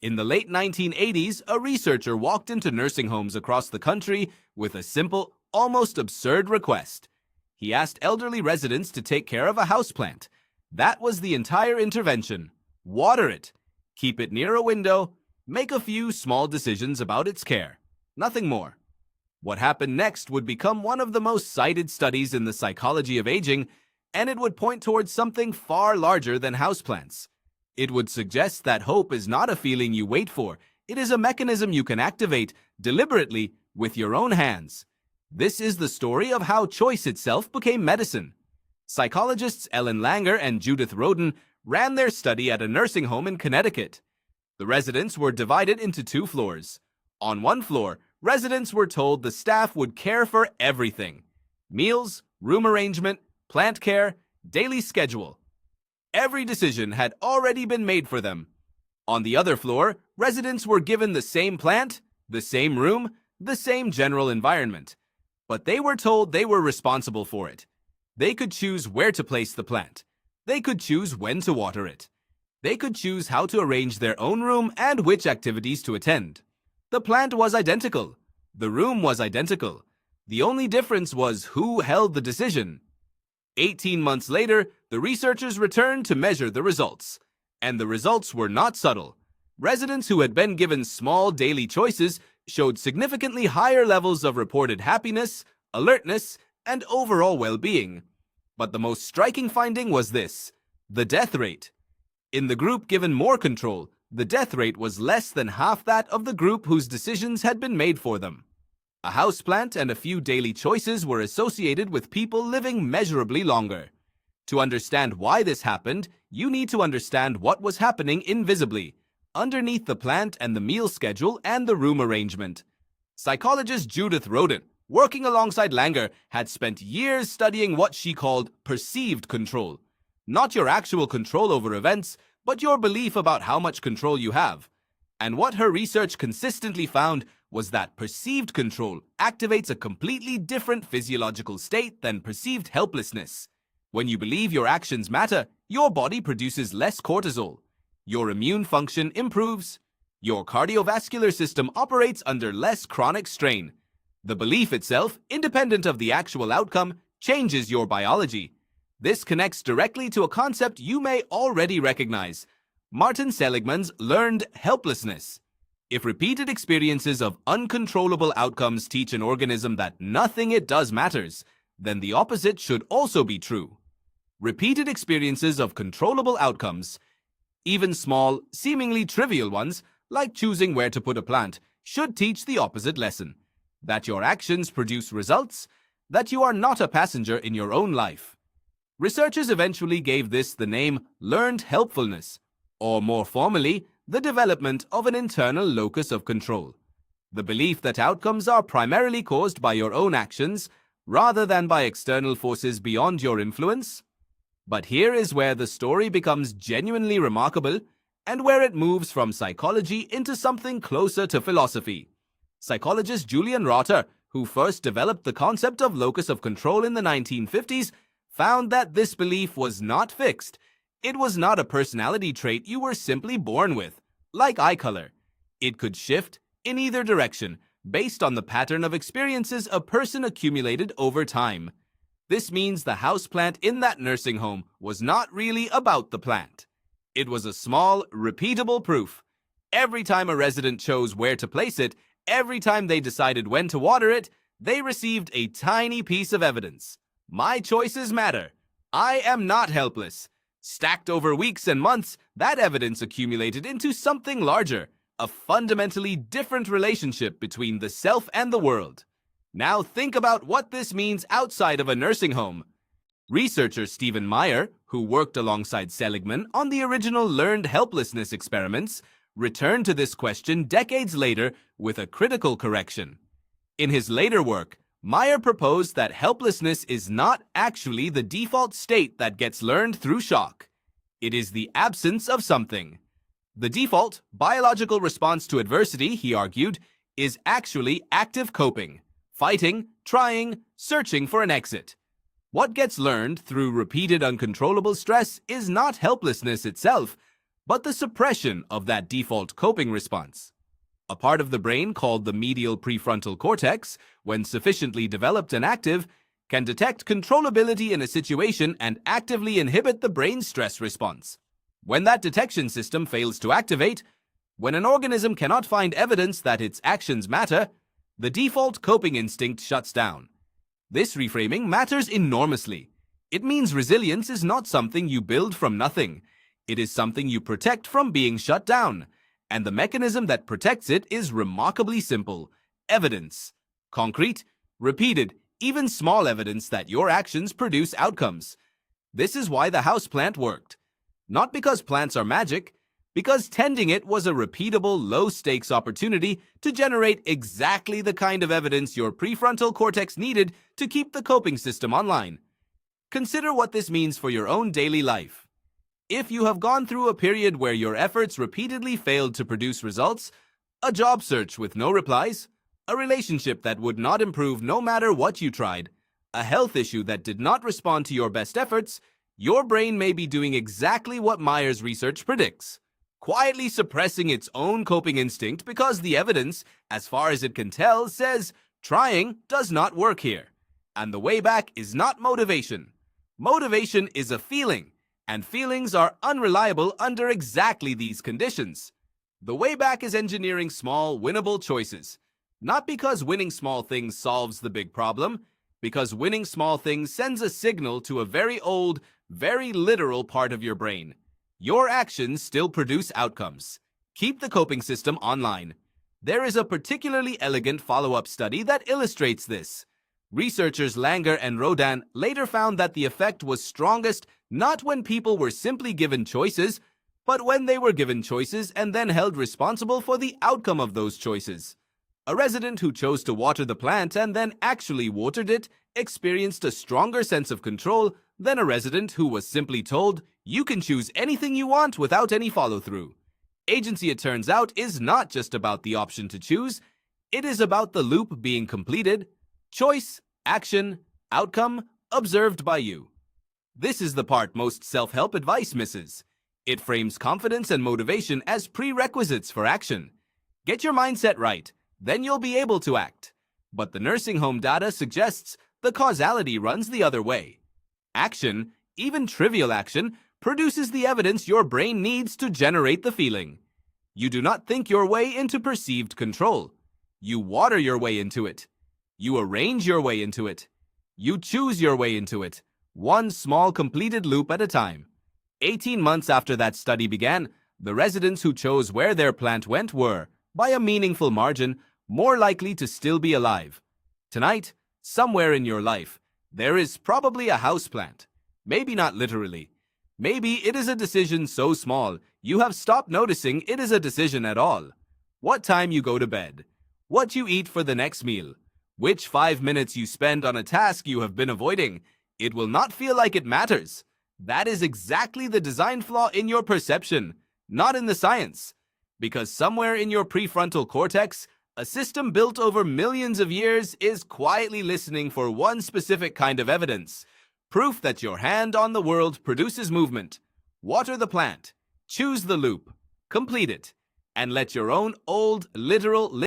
In the late 1980s, a researcher walked into nursing homes across the country with a simple, almost absurd request. He asked elderly residents to take care of a houseplant. That was the entire intervention. Water it, keep it near a window, make a few small decisions about its care. Nothing more. What happened next would become one of the most cited studies in the psychology of aging, and it would point towards something far larger than houseplants. It would suggest that hope is not a feeling you wait for. It is a mechanism you can activate deliberately with your own hands. This is the story of how choice itself became medicine. Psychologists Ellen Langer and Judith Rodin ran their study at a nursing home in Connecticut. The residents were divided into 2 floors. On one floor, residents were told the staff would care for everything: meals, room arrangement, plant care, daily schedule. Every decision had already been made for them. On the other floor, residents were given the same plant, the same room, the same general environment. But they were told they were responsible for it. They could choose where to place the plant. They could choose when to water it. They could choose how to arrange their own room and which activities to attend. The plant was identical. The room was identical. The only difference was who held the decision. 18 months later, the researchers returned to measure the results. And the results were not subtle. Residents who had been given small daily choices showed significantly higher levels of reported happiness, alertness, and overall well-being. But the most striking finding was this: the death rate. In the group given more control, the death rate was less than half that of the group whose decisions had been made for them. A houseplant and a few daily choices were associated with people living measurably longer. To understand why this happened, you need to understand what was happening invisibly, underneath the plant and the meal schedule and the room arrangement. Psychologist Judith Rodin, working alongside Langer, had spent years studying what she called perceived control. Not your actual control over events, but your belief about how much control you have. And what her research consistently found was that perceived control activates a completely different physiological state than perceived helplessness. When you believe your actions matter, your body produces less cortisol. Your immune function improves. Your cardiovascular system operates under less chronic strain. The belief itself, independent of the actual outcome, changes your biology. This connects directly to a concept you may already recognize: Martin Seligman's learned helplessness. If repeated experiences of uncontrollable outcomes teach an organism that nothing it does matters, then the opposite should also be true. Repeated experiences of controllable outcomes, even small, seemingly trivial ones, like choosing where to put a plant, should teach the opposite lesson: that your actions produce results, that you are not a passenger in your own life. Researchers eventually gave this the name learned helpfulness, or more formally, the development of an internal locus of control. The belief that outcomes are primarily caused by your own actions, rather than by external forces beyond your influence. But here is where the story becomes genuinely remarkable, and where it moves from psychology into something closer to philosophy. Psychologist Julian Rotter, who first developed the concept of locus of control in the 1950s, found that this belief was not fixed. It was not a personality trait you were simply born with, like eye color. It could shift in either direction, based on the pattern of experiences a person accumulated over time. This means the houseplant in that nursing home was not really about the plant. It was a small, repeatable proof. Every time a resident chose where to place it, every time they decided when to water it, they received a tiny piece of evidence. My choices matter. I am not helpless. Stacked over weeks and months, that evidence accumulated into something larger, a fundamentally different relationship between the self and the world. Now think about what this means outside of a nursing home. Researcher Stephen Meyer, who worked alongside Seligman on the original learned helplessness experiments, returned to this question decades later with a critical correction. In his later work, Meyer proposed that helplessness is not actually the default state that gets learned through shock. It is the absence of something. The default, biological response to adversity, he argued, is actually active coping, fighting, trying, searching for an exit. What gets learned through repeated uncontrollable stress is not helplessness itself, but the suppression of that default coping response. A part of the brain called the medial prefrontal cortex, when sufficiently developed and active, can detect controllability in a situation and actively inhibit the brain's stress response. When that detection system fails to activate, when an organism cannot find evidence that its actions matter, the default coping instinct shuts down. This reframing matters enormously. It means resilience is not something you build from nothing. It is something you protect from being shut down. And the mechanism that protects it is remarkably simple: evidence. Concrete, repeated, even small evidence that your actions produce outcomes. This is why the houseplant worked. Not because plants are magic, because tending it was a repeatable, low-stakes opportunity to generate exactly the kind of evidence your prefrontal cortex needed to keep the coping system online. Consider what this means for your own daily life. If you have gone through a period where your efforts repeatedly failed to produce results, a job search with no replies, a relationship that would not improve no matter what you tried, a health issue that did not respond to your best efforts, your brain may be doing exactly what Myers' research predicts: quietly suppressing its own coping instinct because the evidence, as far as it can tell, says trying does not work here. And the way back is not motivation. Motivation is a feeling, and feelings are unreliable under exactly these conditions. The way back is engineering small, winnable choices. Not because winning small things solves the big problem, because winning small things sends a signal to a very old, very literal part of your brain. Your actions still produce outcomes. Keep the coping system online. There is a particularly elegant follow-up study that illustrates this. Researchers Langer and Rodin later found that the effect was strongest not when people were simply given choices, but when they were given choices and then held responsible for the outcome of those choices. A resident who chose to water the plant and then actually watered it experienced a stronger sense of control than a resident who was simply told, "You can choose anything you want," without any follow-through. Agency, it turns out, is not just about the option to choose. It is about the loop being completed: choice, action, outcome, observed by you. This is the part most self-help advice misses. It frames confidence and motivation as prerequisites for action. Get your mindset right, then you'll be able to act. But the nursing home data suggests the causality runs the other way. Action, even trivial action, produces the evidence your brain needs to generate the feeling. You do not think your way into perceived control. You water your way into it. You arrange your way into it. You choose your way into it, one small completed loop at a time. 18 months after that study began, the residents who chose where their plant went were, by a meaningful margin, more likely to still be alive. Tonight, somewhere in your life, there is probably a houseplant. Maybe not literally. Maybe it is a decision so small you have stopped noticing it is a decision at all. What time you go to bed. What you eat for the next meal. Which 5 minutes you spend on a task you have been avoiding. It will not feel like it matters. That is exactly the design flaw in your perception, not in the science. Because somewhere in your prefrontal cortex, a system built over millions of years is quietly listening for one specific kind of evidence: proof that your hand on the world produces movement. Water the plant, choose the loop, complete it, and let your own old, literal